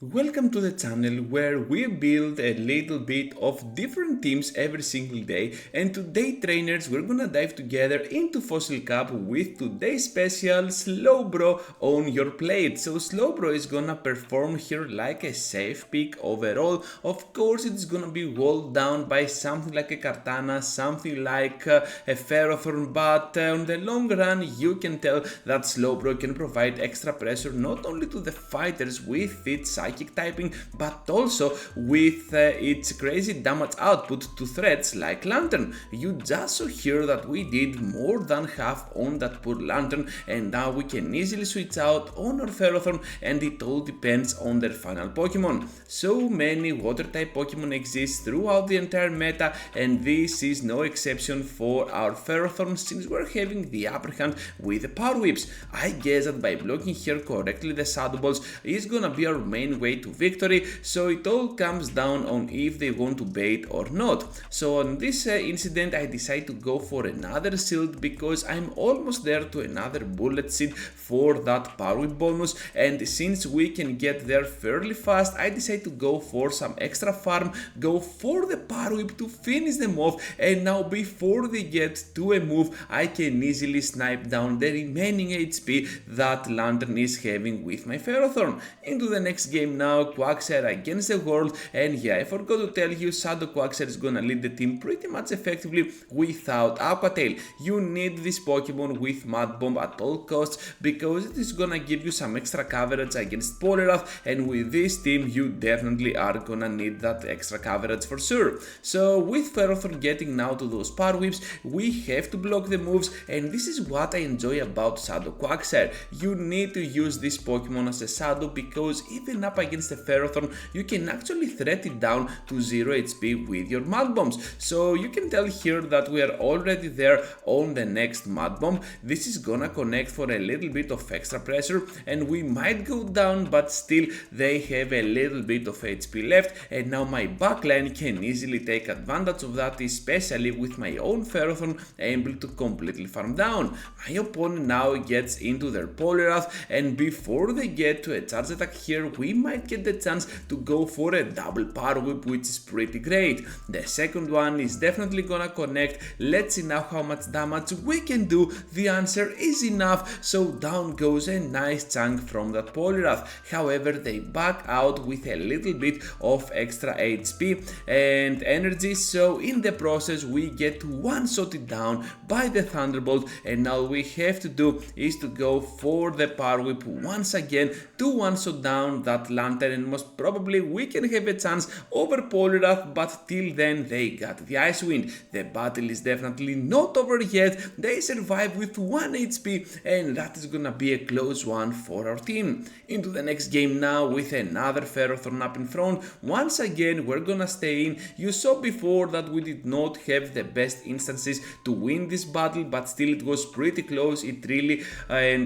Welcome to the channel where we build a little bit of different teams every single day, and today trainers we're gonna dive together into Fossil Cup with today's special Slowbro on your plate. So Slowbro is gonna perform here like a safe pick overall. Of course it's gonna be walled down by something like a Kartana, something like a Ferrothorn, but on the long run you can tell that Slowbro can provide extra pressure not only to the fighters with its psychic typing, but also with its crazy damage output to threats like Lantern. You just saw here that we did more than half on that poor Lantern, and now we can easily switch out on our Ferrothorn, and it all depends on their final Pokemon. So many water type Pokemon exist throughout the entire meta, and this is no exception for our Ferrothorn since we're having the upper hand with the Power Whips. I guess that by blocking here correctly the Shadow Balls is gonna be our main way to victory, so it all comes down on if they want to bait or not. So on this incident I decide to go for another shield because I'm almost there to another bullet seed for that power whip bonus, and since we can get there fairly fast I decide to go for some extra farm, go for the power whip to finish them off, and now before they get to a move I can easily snipe down the remaining HP that Lantern is having with my Ferrothorn. Into the next game now, Quagsire against the world, and yeah, I forgot to tell you, Shadow Quagsire is gonna lead the team pretty much effectively without Aqua Tail. You need this Pokemon with Mud Bomb at all costs because it is gonna give you some extra coverage against Poliwrath, and with this team you definitely are gonna need that extra coverage for sure. So with Ferrothorn getting now to those Power Whips, we have to block the moves, and this is what I enjoy about Shadow Quagsire. You need to use this Pokemon as a Shadow because even up against a Ferrothorn you can actually threat it down to 0 HP with your Mud Bombs. So you can tell here that we are already there on the next Mud Bomb. This is gonna connect for a little bit of extra pressure and we might go down, but still they have a little bit of HP left, and now my backline can easily take advantage of that, especially with my own Ferrothorn able to completely farm down. My opponent now gets into their Poliwrath, and before they get to a charge attack here we might get the chance to go for a double power whip, which is pretty great. The second one is definitely gonna connect. Let's see now how much damage we can do. The answer is enough, so down goes a nice chunk from that Poliwrath. However, they back out with a little bit of extra HP and energy, so in the process we get one-shotted down by the Thunderbolt, and all we have to do is to go for the power whip once again to one-shot down that Lantern, and most probably we can have a chance over Poliwrath, but till then they got the Ice Wind. The battle is definitely not over yet. They survive with 1 HP, and that is gonna be a close one for our team. Into the next game now with another Ferrothorn up in front. Once again we're gonna stay in. You saw before that we did not have the best instances to win this battle, but still it was pretty close. It really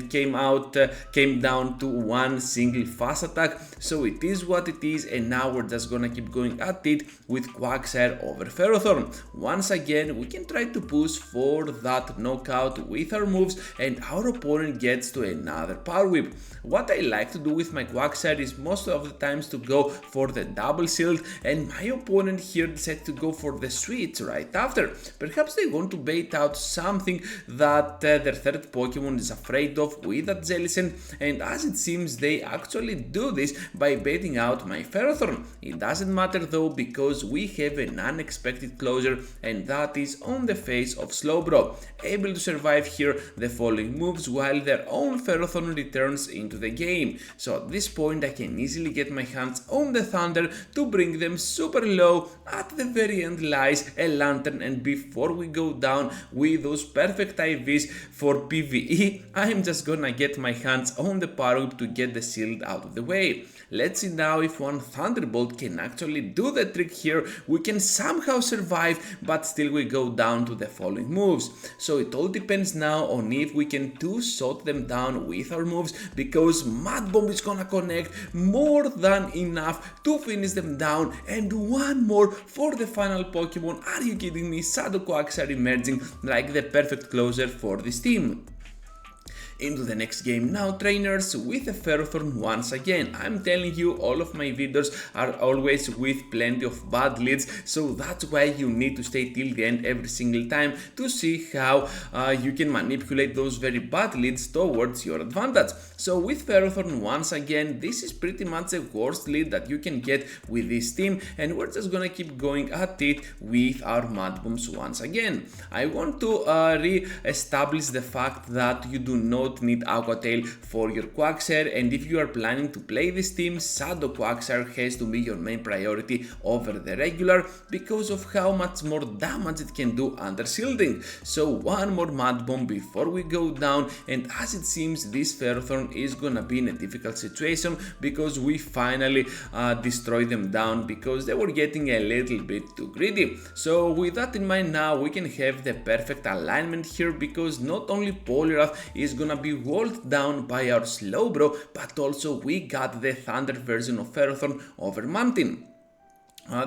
came down to one single fast attack, so it is what it is, and now we're just gonna keep going at it with Quagsire over Ferrothorn. Once again we can try to push for that knockout with our moves, and our opponent gets to another power whip. What I like to do with my Quagsire is most of the times to go for the double shield, and my opponent here decided to go for the switch right after. Perhaps they want to bait out something that their third Pokemon is afraid of with that Jellicent, and as it seems they actually do this by baiting out my Ferrothorn. It doesn't matter though because we have an unexpected closer, and that is on the face of Slowbro, able to survive here the following moves while their own Ferrothorn returns into the game. So at this point I can easily get my hands on the Thunder to bring them super low. At the very end lies a Lantern, and before we go down with those perfect IVs for PvE, I'm just gonna get my hands on the power whip to get the shield out of the way. Let's see now if one Thunderbolt can actually do the trick here. We can somehow survive, but still we go down to the following moves. So it all depends now on if we can two-shot them down with our moves, because Mud Bomb is gonna connect more than enough to finish them down, and one more for the final Pokemon. Are you kidding me? Shadow Quagsire emerging like the perfect closer for this team. Into the next game now, trainers, with a Ferrothorn once again. I'm telling you, all of my videos are always with plenty of bad leads, so that's why you need to stay till the end every single time to see how you can manipulate those very bad leads towards your advantage. So with Ferrothorn once again, this is pretty much the worst lead that you can get with this team, and we're just gonna keep going at it with our Mud Bombs once again. I want to re-establish the fact that you do not need Aqua Tail for your Quagsire, and if you are planning to play this team, Shadow Quagsire has to be your main priority over the regular because of how much more damage it can do under shielding. So one more Mud Bomb before we go down, and as it seems this Ferrothorn is gonna be in a difficult situation because we finally destroyed them down because they were getting a little bit too greedy. So with that in mind now, we can have the perfect alignment here because not only Poliwrath is gonna be walled down by our Slowbro, but also we got the Thunder version of Ferrothorn over Mountain.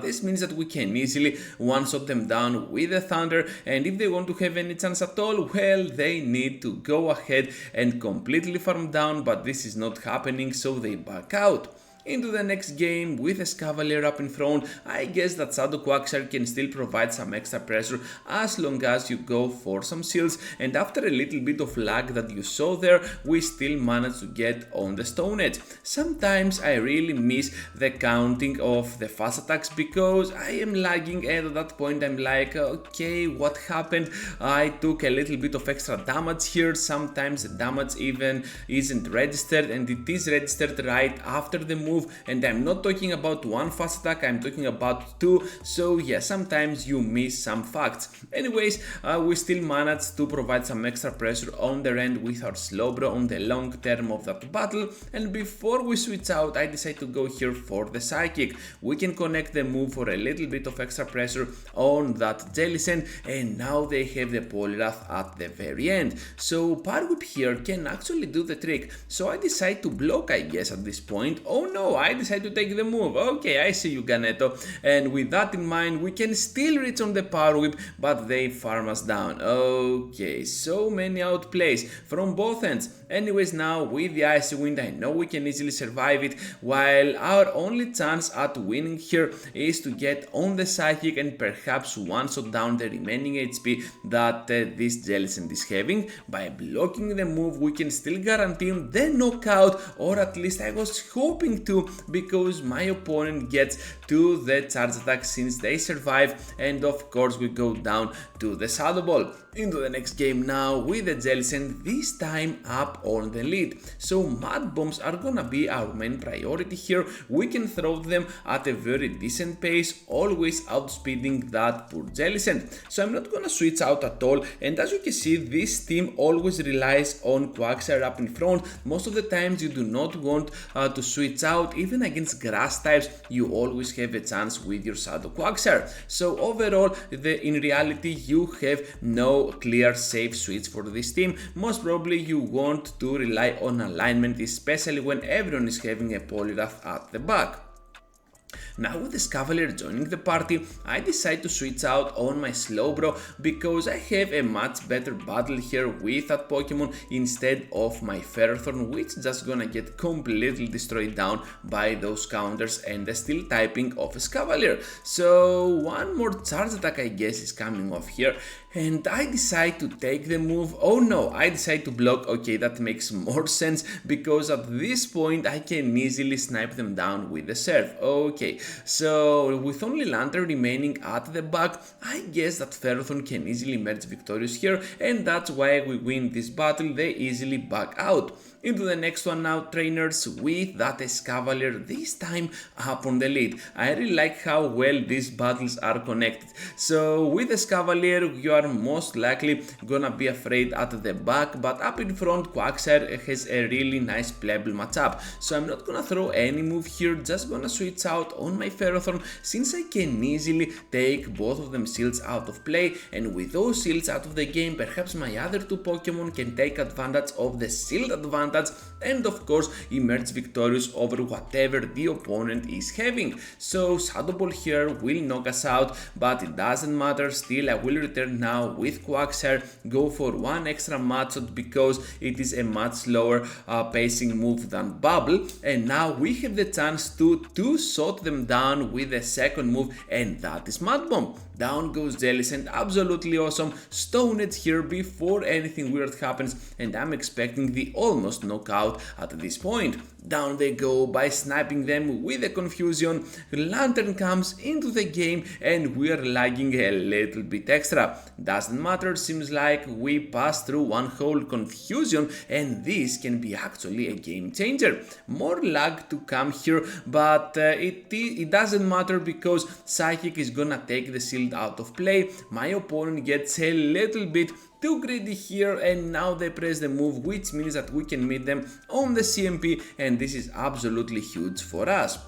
This means that we can easily one-shot them down with the Thunder, and if they want to have any chance at all, well, they need to go ahead and completely farm down, but this is not happening, so they back out. Into the next game with a Scavalier up in front, I guess that Shadow Quagsire can still provide some extra pressure as long as you go for some shields, and after a little bit of lag that you saw there, we still managed to get on the Stone Edge. Sometimes I really miss the counting of the fast attacks because I am lagging, and at that point I'm like, okay, what happened? I took a little bit of extra damage here. Sometimes the damage even isn't registered, and it is registered right after the move. And I'm not talking about one fast attack, I'm talking about two, so yeah, sometimes you miss some facts. Anyways, we still managed to provide some extra pressure on the end with our Slowbro on the long term of that battle, and before we switch out, I decide to go here for the Psychic. We can connect the move for a little bit of extra pressure on that Jellicent, and now they have the Poliwrath at the very end. So Power Whip here can actually do the trick, so I decide to block, I guess, at this point. Oh no, I decide to take the move. Okay, I see you, Ganeto. And with that in mind, we can still reach on the Power Whip, but they farm us down. Okay, so many outplays from both ends. Anyways, now with the Icy Wind, I know we can easily survive it, while our only chance at winning here is to get on the Psychic and perhaps one-shot down the remaining HP that this Jellicent is having. By blocking the move, we can still guarantee the knockout, or at least I was hoping to, because my opponent gets to the charge attack since they survive, and of course we go down to the Shadow Ball. Into the next game now with the Jellicent, this time up on the lead. So Mud Bombs are gonna be our main priority here. We can throw them at a very decent pace, always outspeeding that poor Jellicent. So I'm not gonna switch out at all, and as you can see, this team always relies on Quagsire up in front. Most of the times you do not want to switch out. Even against grass types, you always have a chance with your Shadow Quagsire. So overall, in reality, you have no clear safe switch for this team. Most probably you want to rely on alignment, especially when everyone is having a Poliwrath at the back. Now with the Scavalier joining the party, I decide to switch out on my Slowbro because I have a much better battle here with that Pokemon instead of my Ferrothorn, which is just gonna get completely destroyed down by those counters and the steel typing of a Scavalier. So one more charge attack, I guess, is coming off here, and I decide to take the move. Oh no, I decide to block. Okay, that makes more sense because at this point I can easily snipe them down with the Surf. Okay, so with only Lantern remaining at the back, I guess that Ferrothorn can easily emerge victorious here, and that's why we win this battle. They easily back out. Into the next one now, trainers, with that Escavalier, this time up on the lead. I really like how well these battles are connected. So with Escavalier, you are most likely gonna be afraid at the back, but up in front, Quagsire has a really nice playable matchup. So I'm not gonna throw any move here, just gonna switch out on my Ferrothorn since I can easily take both of them shields out of play, and with those shields out of the game, perhaps my other two Pokemon can take advantage of the shield advantage advantage and of course emerge victorious over whatever the opponent is having. So Shadow Ball here will knock us out, but it doesn't matter, still I will return now with Quagsire, go for one extra match shot because it is a much slower pacing move than Bubble, and now we have the chance to two-shot them down with the second move, and that is Mud Bomb. Down goes Jellicent, absolutely awesome. Stone Edge here before anything weird happens, and I'm expecting the almost knockout at this point. Down they go by sniping them with a confusion. Lantern comes into the game and we are lagging a little bit extra. Doesn't matter, seems like we passed through one whole confusion and this can be actually a game changer. More lag to come here, but it doesn't matter because Psychic is gonna take the shield out of play. My opponent gets a little bit too greedy here and now they press the move, which means that we can meet them on the CMP, and this is absolutely huge for us.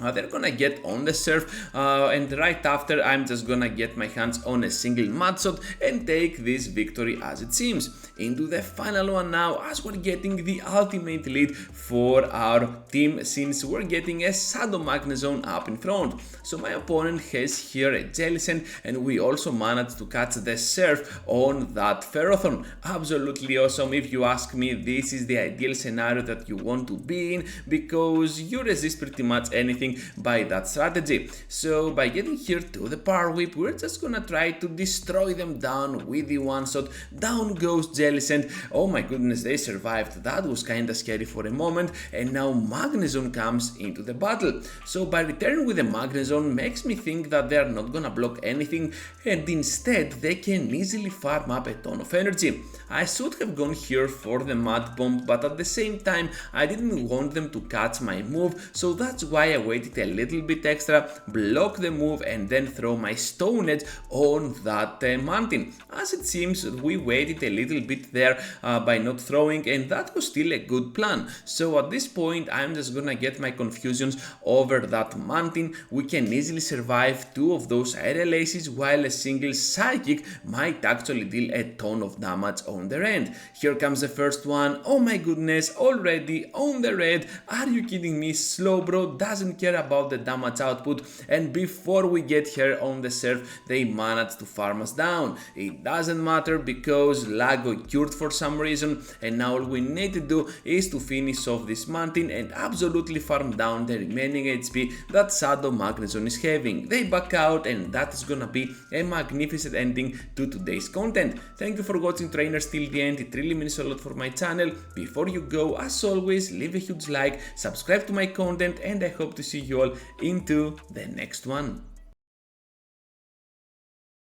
They're gonna get on the surf and right after I'm just gonna get my hands on a single mud shot and take this victory as it seems. Into the final one now as we're getting the ultimate lead for our team since we're getting a Shadow Magnezone up in front. So my opponent has here a Jellicent and we also managed to catch the surf on that Ferrothorn. Absolutely awesome, if you ask me. This is the ideal scenario that you want to be in because you resist pretty much anything by that strategy. So by getting here to the Power Whip, we're just gonna try to destroy them down with the one shot. Down goes Jellicent. Oh my goodness, they survived. That was kinda scary for a moment, and now Magnezone comes into the battle. So by returning with the Magnezone makes me think that they're not gonna block anything and instead they can easily farm up a ton of energy. I should have gone here for the Mud Bomb, but at the same time I didn't want them to catch my move, so that's why I waited a little bit extra, block the move and then throw my Stone Edge on that mountain. As it seems we waited a little bit there by not throwing, and that was still a good plan. So at this point I'm just gonna get my confusions over that mountain. We can easily survive two of those aerial aces while a single Psychic might actually deal a ton of damage on their end. Here comes the first one. Oh my goodness, already on the red. Are you kidding me? Slowbro doesn't care about the damage output, and before we get here on the surf they managed to farm us down. It doesn't matter because lag occurred for some reason, and now all we need to do is to finish off this mountain and absolutely farm down the remaining HP that Shadow Magnezone is having. They back out and that is gonna be a magnificent ending to today's content. Thank you for watching, trainers, till the end. It really means a lot for my channel. Before you go, as always, leave a huge like, subscribe to my content, and I hope to see you all into the next one.